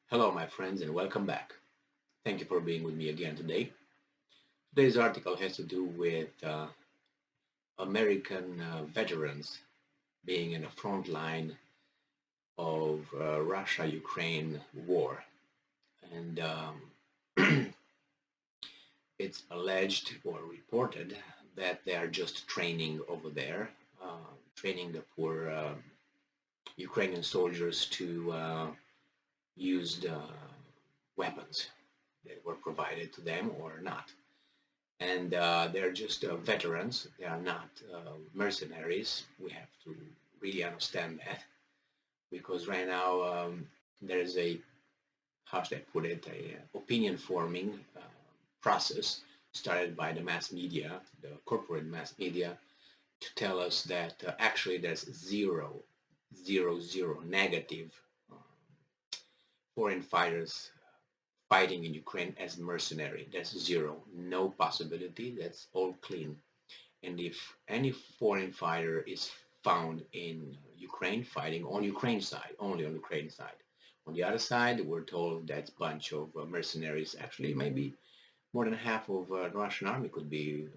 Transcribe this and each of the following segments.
Hello, my friends, and welcome back. Thank you for being with me again today. Today's article has to do with American veterans being in the front line of Russia-Ukraine war. And it's alleged or reported that they are just training over there, training the poor Ukrainian soldiers to use the weapons that were provided to them or not. And they're just veterans. They are not mercenaries. We have to really understand that because right now there's a, how should I put it, a opinion forming process started by the mass media, the corporate mass media, to tell us that actually there's zero negative foreign fighters fighting in Ukraine as mercenary. That's zero, no possibility. That's all clean. And if any foreign fighter is found in Ukraine fighting on Ukraine side, only on Ukraine side, on the other side, we're told that's a bunch of mercenaries. Actually, maybe more than half of the Russian army could be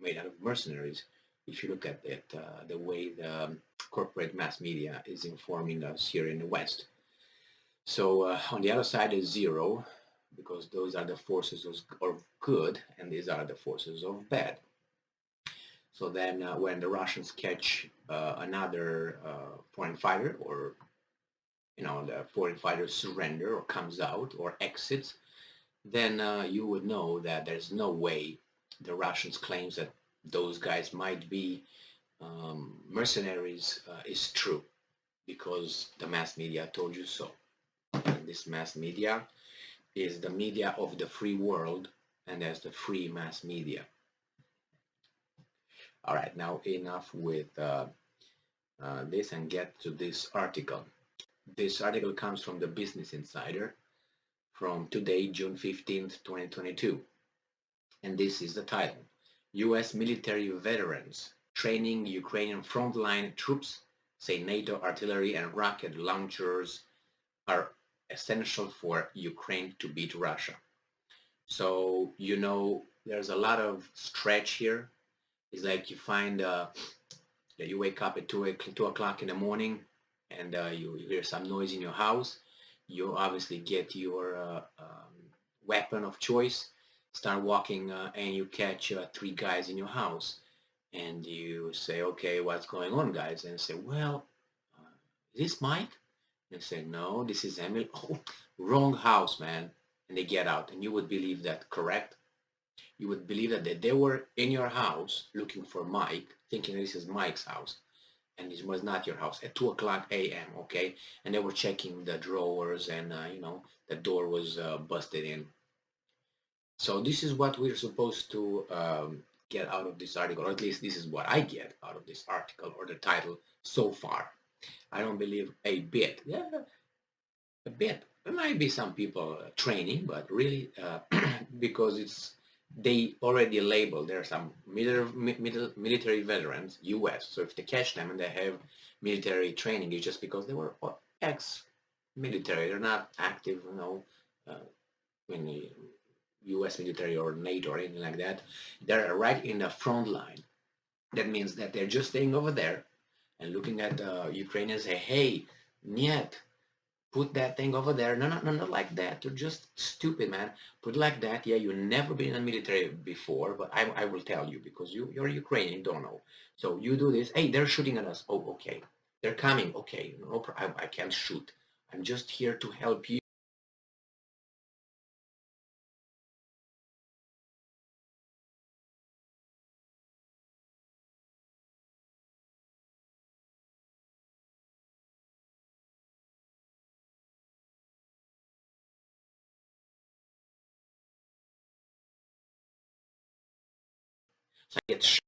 made out of mercenaries. If you look at it, the way the corporate mass media is informing us here in the West. So on the other side is zero, because those are the forces of good and these are the forces of bad. So then when the Russians catch another foreign fighter, or the foreign fighter surrender or comes out or exits, then you would know that there's no way the Russians claims that those guys might be mercenaries is true, because the mass media told you so. And this mass media is the media of the free world, and there's the free mass media. All right, now enough with this and get to this article. This article comes from the Business Insider from today, June 15th, 2022. And this is the title: U.S. military veterans training Ukrainian frontline troops say NATO artillery and rocket launchers are essential for Ukraine to beat Russia. So, there's a lot of stretch here. It's like you find that you wake up at 2 o'clock in the morning and you hear some noise in your house. You obviously get your weapon of choice, start walking, and you catch three guys in your house. And you say, okay, what's going on, guys? And say, well, is this Mike? And they say, no, this is Emil. Oh, wrong house, man. And they get out. And you would believe that, correct? You would believe that they were in your house looking for Mike, thinking this is Mike's house. And this was not your house at 2 o'clock a.m., okay? And they were checking the drawers and, the door was busted in. So this is what we're supposed to get out of this article, or at least this is what I get out of this article or the title so far. I don't believe a bit. Yeah, a bit. There might be some people training, but really because they already labeled. There are some military veterans, U.S. So if they catch them and they have military training, it's just because they were ex-military. They're not active, in the U.S. military or NATO or anything like that. They're right in the front line. That means that they're just staying over there and looking at the Ukrainians, say, hey, niet, put that thing over there. No, no, no, not like that. You're just stupid, man. Put it like that. Yeah, you've never been in the military before, but I will tell you because you're Ukrainian, you don't know. So you do this. Hey, they're shooting at us. Oh, okay. They're coming. Okay, no, I can't shoot. I'm just here to help you. So I get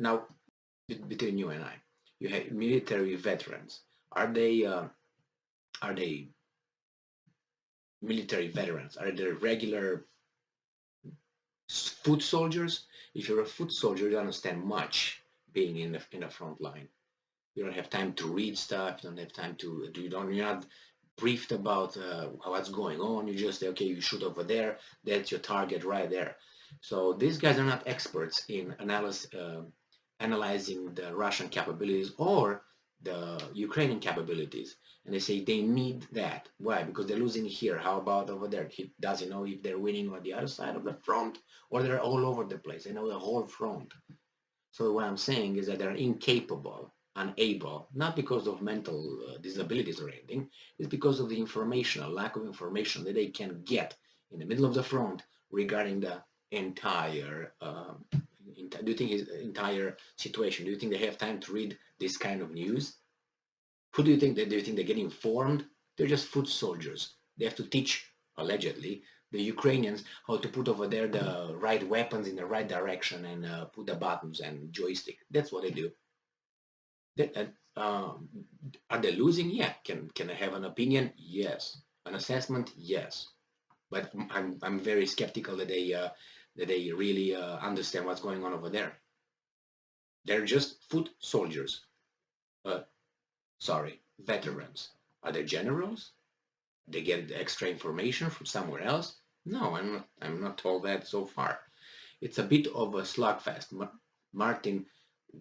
Now, between you and I, you have military veterans. Are they military veterans? Are they regular foot soldiers? If you're a foot soldier, you don't understand much being in the front line. You don't have time to read stuff. You don't have time to. You're not briefed about what's going on. You just say, okay, you shoot over there. That's your target right there. So these guys are not experts in analyzing the Russian capabilities or the Ukrainian capabilities. And they say they need that. Why? Because they're losing here. How about over there? He doesn't know if they're winning on the other side of the front or they're all over the place. They know the whole front. So what I'm saying is that they're incapable, unable, not because of mental disabilities or anything, it's because of the information, a lack of information that they can get in the middle of the front regarding the entire, do you think his entire situation? Do you think they have time to read this kind of news? Who do you think do you think they get informed? They're just foot soldiers. They have to teach, allegedly, the Ukrainians how to put over there the right weapons in the right direction and put the buttons and joystick. That's what they do. Are they losing? Yeah. Can I have an opinion? Yes. An assessment? Yes. But I'm very skeptical that they really understand what's going on over there. They're just foot soldiers. Sorry, veterans. Are they generals? They get extra information from somewhere else? No, I'm not told that so far. It's a bit of a slugfest. Martin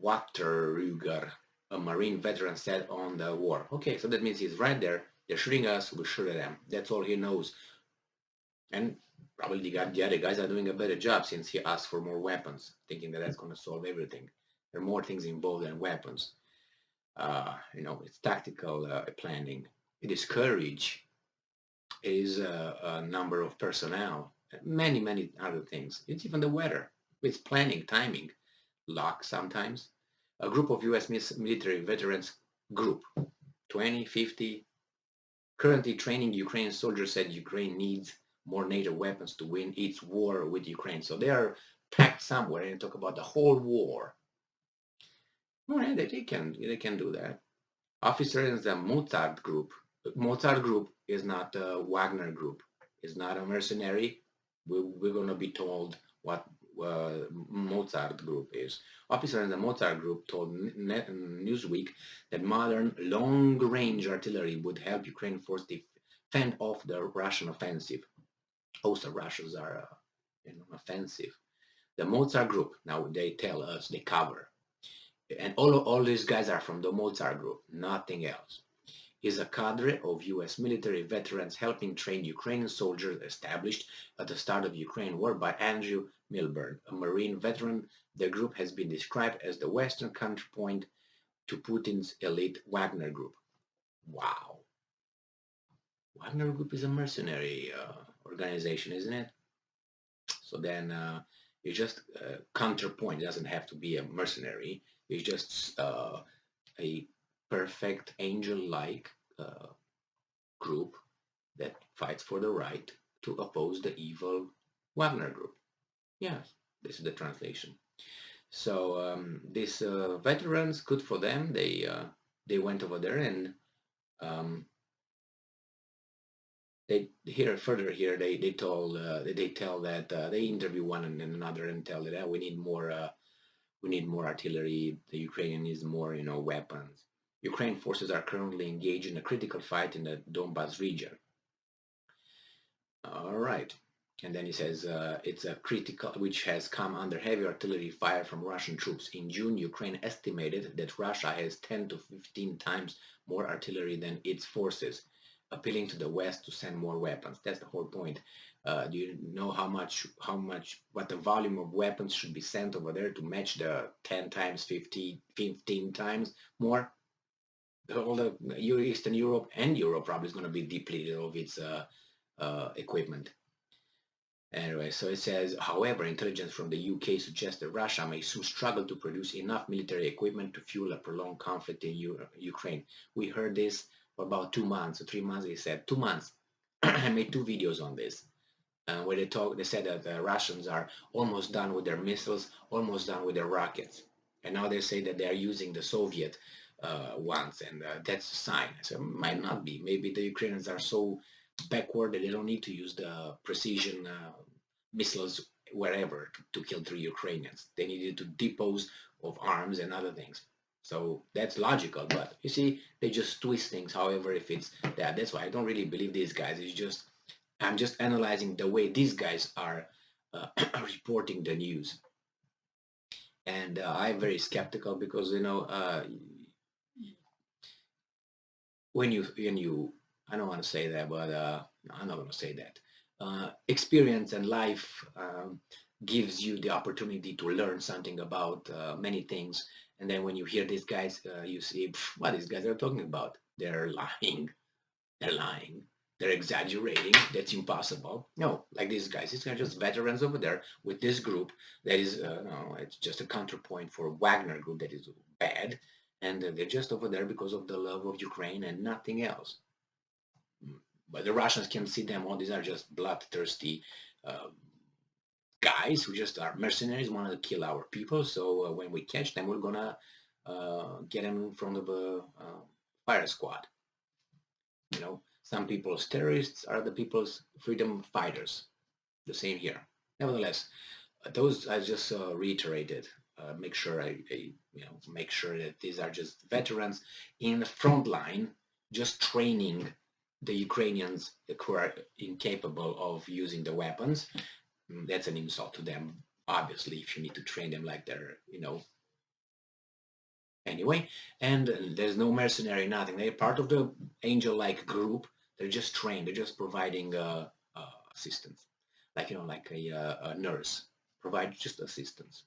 Waterruger, a Marine veteran, said on the war. Okay, so that means he's right there. They're shooting us, we shoot at them. That's all he knows. And probably the other guys are doing a better job since he asked for more weapons, thinking that that's going to solve everything. There are more things involved than weapons. It's tactical planning. It is courage. It is a number of personnel. Many other things. It's even the weather. It's planning, timing, luck sometimes. A group of U.S. military veterans group, 20, 50, currently training Ukrainian soldiers, said Ukraine needs more NATO weapons to win its war with Ukraine. So they are packed somewhere and talk about the whole war. All right, they can do that. Officers in the Mozart group. Mozart group is not a Wagner group. It's not a mercenary. We're going to be told what Mozart group is. Officers in the Mozart group told Newsweek that modern long-range artillery would help Ukraine force fend off the Russian offensive. Also, Russians are offensive. The Mozart group, now they tell us, they cover. And all these guys are from the Mozart group, nothing else. Is a cadre of U.S. military veterans helping train Ukrainian soldiers established at the start of Ukraine war by Andrew Milburn, a Marine veteran. The group has been described as the Western counterpoint to Putin's elite Wagner group. Wow. Wagner group is a mercenary organization, isn't it? So then it's just counterpoint. It doesn't have to be a mercenary. It's just a perfect angel-like group that fights for the right to oppose the evil Wagner group. Yes, this is the translation. So these veterans, good for them. They went over there and they tell that they interview one and another and tell that we need more artillery. The Ukrainian needs more weapons. Ukraine forces are currently engaged in a critical fight in the Donbas region. All right. And then he says it's a critical, which has come under heavy artillery fire from Russian troops. In June, Ukraine estimated that Russia has 10 to 15 times more artillery than its forces, appealing to the West to send more weapons. That's the whole point. Do you know what the volume of weapons should be sent over there to match the 10 times, 15 times more? All the Eastern Europe and Europe probably is going to be depleted of its equipment. Anyway, so it says, however, intelligence from the UK suggests that Russia may soon struggle to produce enough military equipment to fuel a prolonged conflict in Ukraine. We heard this for about 2 months or 3 months. They said 2 months. I made 2 videos on this where they said that the Russians are almost done with their missiles, almost done with their rockets. And now they say that they are using the Soviet ones, and that's a sign. So might not be. Maybe the Ukrainians are so backward that they don't need to use the precision missiles wherever to kill 3 Ukrainians. They needed to dispose of arms and other things. So that's logical, but you see, they just twist things. However, if it's that, that's why I don't really believe these guys. It's just I'm just analyzing the way these guys are reporting the news, and I'm very skeptical because when you I don't want to say that, but no, I'm not going to say that. Experience and life gives you the opportunity to learn something about many things, and then when you hear these guys, you see what these guys are talking about. They're lying. They're lying. They're exaggerating. That's impossible. No, like these guys. These guys are just veterans over there with this group that is, no, it's just a counterpoint for Wagner group that is bad. And they're just over there because of the love of Ukraine and nothing else. But the Russians can see them. All these are just bloodthirsty uh, guys who just are mercenaries, want to kill our people. So when we catch them, we're gonna get them in front of a fire squad. Some people's terrorists are the people's freedom fighters. The same here. Nevertheless, those I just reiterated. Make sure I make sure that these are just veterans in the front line, just training the Ukrainians who are incapable of using the weapons. That's an insult to them, obviously, if you need to train them like they're. Anyway, and there's no mercenary, nothing. They're part of the angel-like group. They're just trained. They're just providing assistance, like a nurse. Provide just assistance.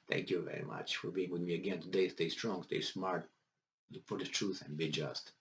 Thank you very much for being with me again today. Stay strong, stay smart, look for the truth, and be just.